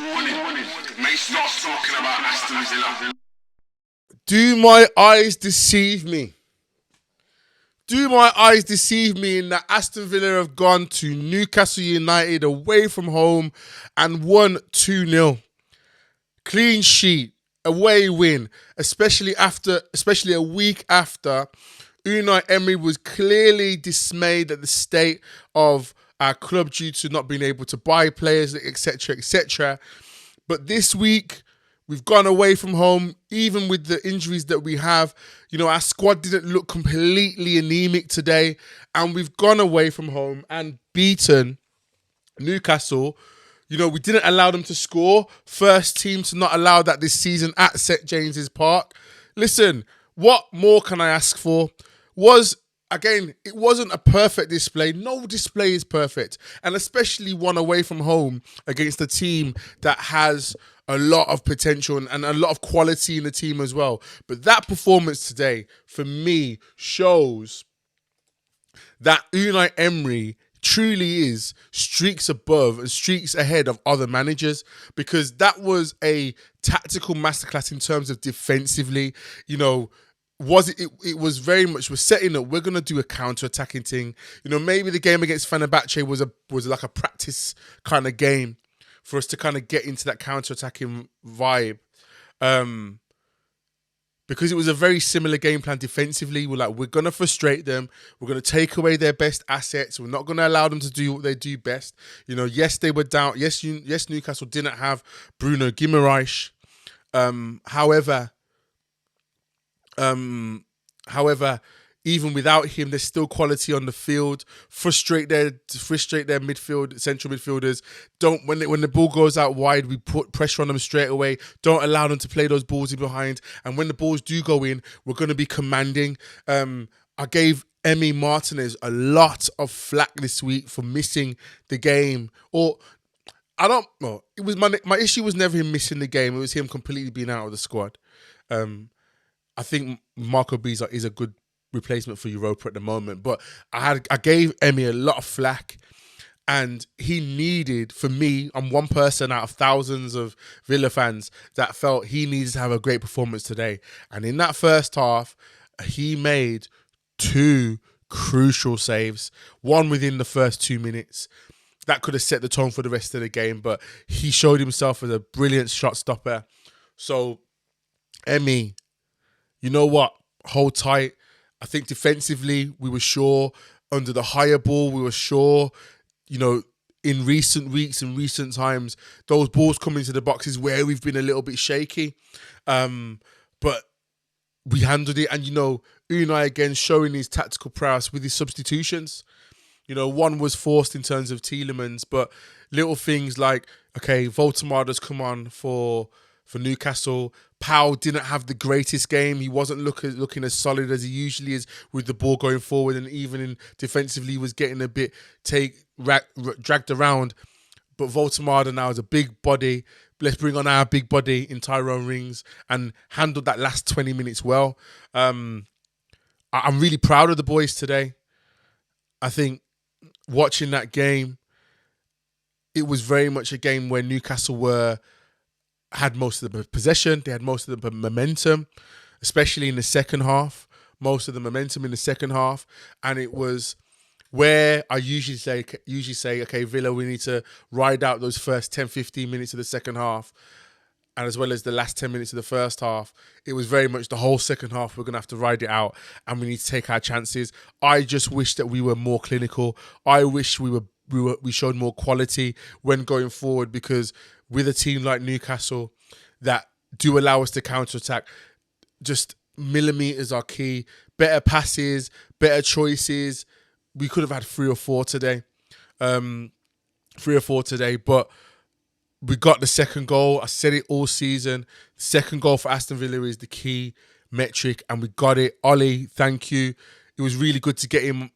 Warning. May stop talking about Aston Villa. Do my eyes deceive me? Do my eyes deceive me in that Aston Villa have gone to Newcastle United away from home and won 2-0. Clean sheet, away win, especially a week after Unai Emery was clearly dismayed at the state of our club due to not being able to buy players, etc., etc. But this week, we've gone away from home, even with the injuries that we have. You know, our squad didn't look completely anemic today, and we've gone away from home and beaten Newcastle. You know, we didn't allow them to score. First team to not allow that this season at St James's Park. Listen, what more can I ask for? It wasn't a perfect display. No display is perfect. And especially one away from home against a team that has a lot of potential and a lot of quality in the team as well. But that performance today, for me, shows that Unai Emery truly is streaks above and streaks ahead of other managers, because that was a tactical masterclass in terms of defensively. You know, it was very much, we're setting up, we're going to do a counter-attacking thing. You know, maybe the game against Fenerbahce was like a practice kind of game for us to kind of get into that counter-attacking vibe. Because it was a very similar game plan defensively. We're going to frustrate them. We're going to take away their best assets. We're not going to allow them to do what they do best. You know, yes, they were down. Yes, Newcastle didn't have Bruno Guimaraes. However, even without him, there's still quality on the field. Frustrate their central midfielders. When the ball goes out wide, we put pressure on them straight away. Don't allow them to play those balls in behind. And when the balls do go in, we're going to be commanding. I gave Emi Martinez a lot of flack this week for missing the game. It was my issue was never him missing the game. It was him completely being out of the squad. I think Marco Biza is a good replacement for Europa at the moment, but I gave Emi a lot of flack, and he needed, for me, I'm one person out of thousands of Villa fans that felt he needs to have a great performance today. And in that first half, he made 2 crucial saves, one within the first 2 minutes. That could have set the tone for the rest of the game, but he showed himself as a brilliant shot stopper. So, Emi, you know what? Hold tight. I think defensively, we were sure. Under the higher ball, we were sure. You know, in recent weeks and recent times, those balls coming into the box is where we've been a little bit shaky. But we handled it. And, you know, Unai again showing his tactical prowess with his substitutions. You know, one was forced in terms of Tielemans, but little things like, okay, Voltemader's come on for Newcastle. Powell didn't have the greatest game. He wasn't looking as solid as he usually is with the ball going forward, and even defensively he was getting a bit dragged around. But Voltemader now is a big body. Let's bring on our big body in Tyrone Mings and handle that last 20 minutes well. I'm really proud of the boys today. I think watching that game, it was very much a game where Newcastle had most of the possession. They had most of the momentum, especially in the second half. Most of the momentum in the second half. And it was where I usually say, okay, Villa, we need to ride out those first 10, 15 minutes of the second half, and as well as the last 10 minutes of the first half. It was very much the whole second half. We're going to have to ride it out, and we need to take our chances. I just wish that we were more clinical. I wish we showed more quality when going forward, because with a team like Newcastle that do allow us to counter-attack, just millimetres are key. Better passes, better choices. We could have had 3 or 4 today. But we got the second goal. I said it all season. The second goal for Aston Villa is the key metric, and we got it. Ollie, thank you. It was really good to get him.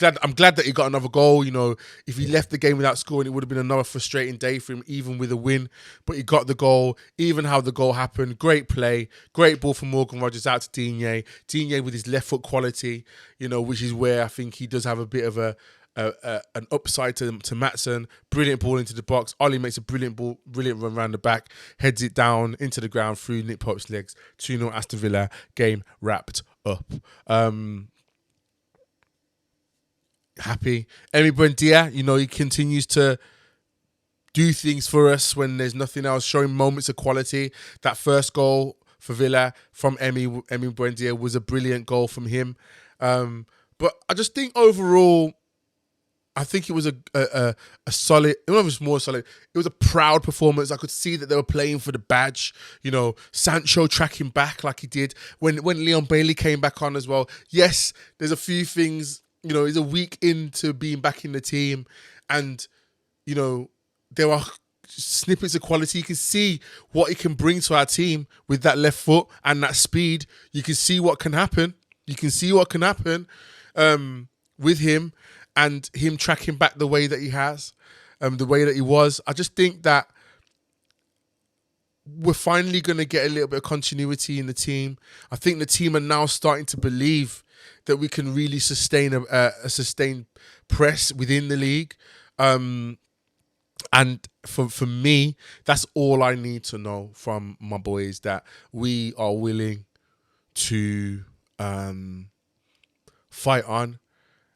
I'm glad that he got another goal. You know, if he left the game without scoring, it would have been another frustrating day for him, even with a win. But he got the goal, even how the goal happened. Great play, great ball from Morgan Rogers out to Digne. Digne with his left foot quality, you know, which is where I think he does have a bit of a an upside to Maatsen. Brilliant ball into the box. Ollie makes a brilliant run around the back, heads it down into the ground through Nick Pope's legs. 2-0 Aston Villa. Game wrapped up. Happy. Emi Buendia, he continues to do things for us when there's nothing else, showing moments of quality. That first goal for Villa from Emi Buendia was a brilliant goal from him. But I just think overall, I think it was a solid, it was more solid. It was a proud performance. I could see that they were playing for the badge. Sancho tracking back like he did when Leon Bailey came back on as well. Yes, there's a few things, he's a week into being back in the team, and, there are snippets of quality. You can see what he can bring to our team with that left foot and that speed. You can see what can happen. With him and him tracking back the way that he has, the way that he was. I just think that we're finally going to get a little bit of continuity in the team. I think the team are now starting to believe that we can really sustain a sustained press within the league. And for me, that's all I need to know from my boys, that we are willing to fight on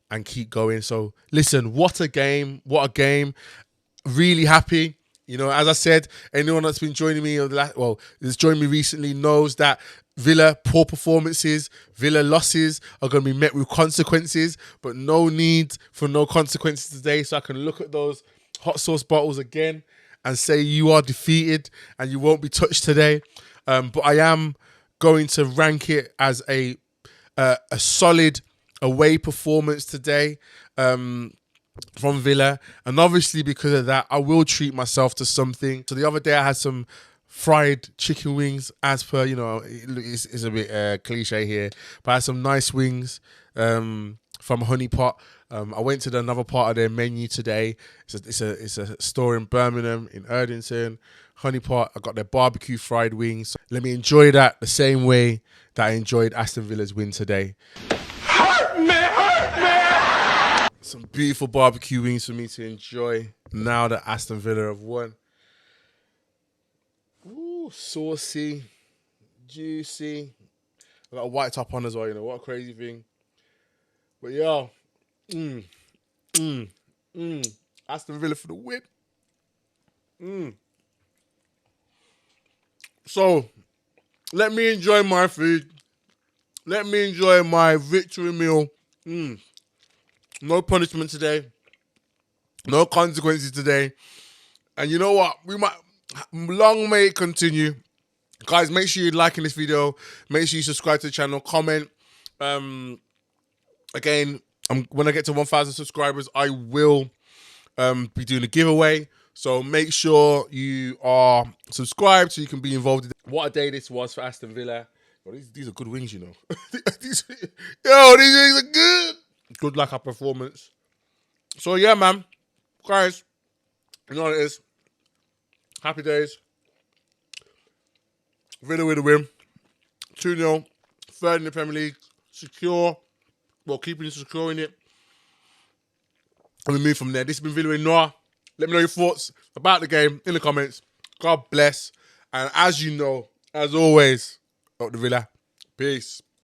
and keep going. So listen, what a game. Really happy. As I said, anyone that's been joining me has joined me recently knows that Villa poor performances, Villa losses are going to be met with consequences, but no need for no consequences today. So I can look at those hot sauce bottles again and say you are defeated and you won't be touched today. But I am going to rank it as a solid away performance today from Villa. And obviously because of that, I will treat myself to something. So the other day I had some fried chicken wings, as per, it's a bit cliche here, but I had some nice wings from Honey Pot. I went to another part of their menu today. It's a store in Birmingham, in Erdington. Honey Pot. I got their barbecue fried wings. Let me enjoy that the same way that I enjoyed Aston Villa's win today. Hurt me! Some beautiful barbecue wings for me to enjoy now that Aston Villa have won. Ooh, saucy, juicy. I got a white top on as well, what a crazy thing. But yo, Aston Villa for the win. So, let me enjoy my food. Let me enjoy my victory meal. No punishment today. No consequences today. And you know what? Long may it continue. Guys, make sure you're liking this video. Make sure you subscribe to the channel. Comment. Again, when I get to 1,000 subscribers, I will be doing a giveaway. So make sure you are subscribed so you can be involved. What a day this was for Aston Villa. Well, these are good wings, these wings are good. Good luck our performance. So yeah, man. Guys, you know what it is. Happy days. Villa with a win. 2-0. Third in the Premier League. Secure. Well, keeping it secure in it. And we move from there. This has been Villa in Noir. Let me know your thoughts about the game in the comments. God bless. And as you know, as always, up the Villa. Peace.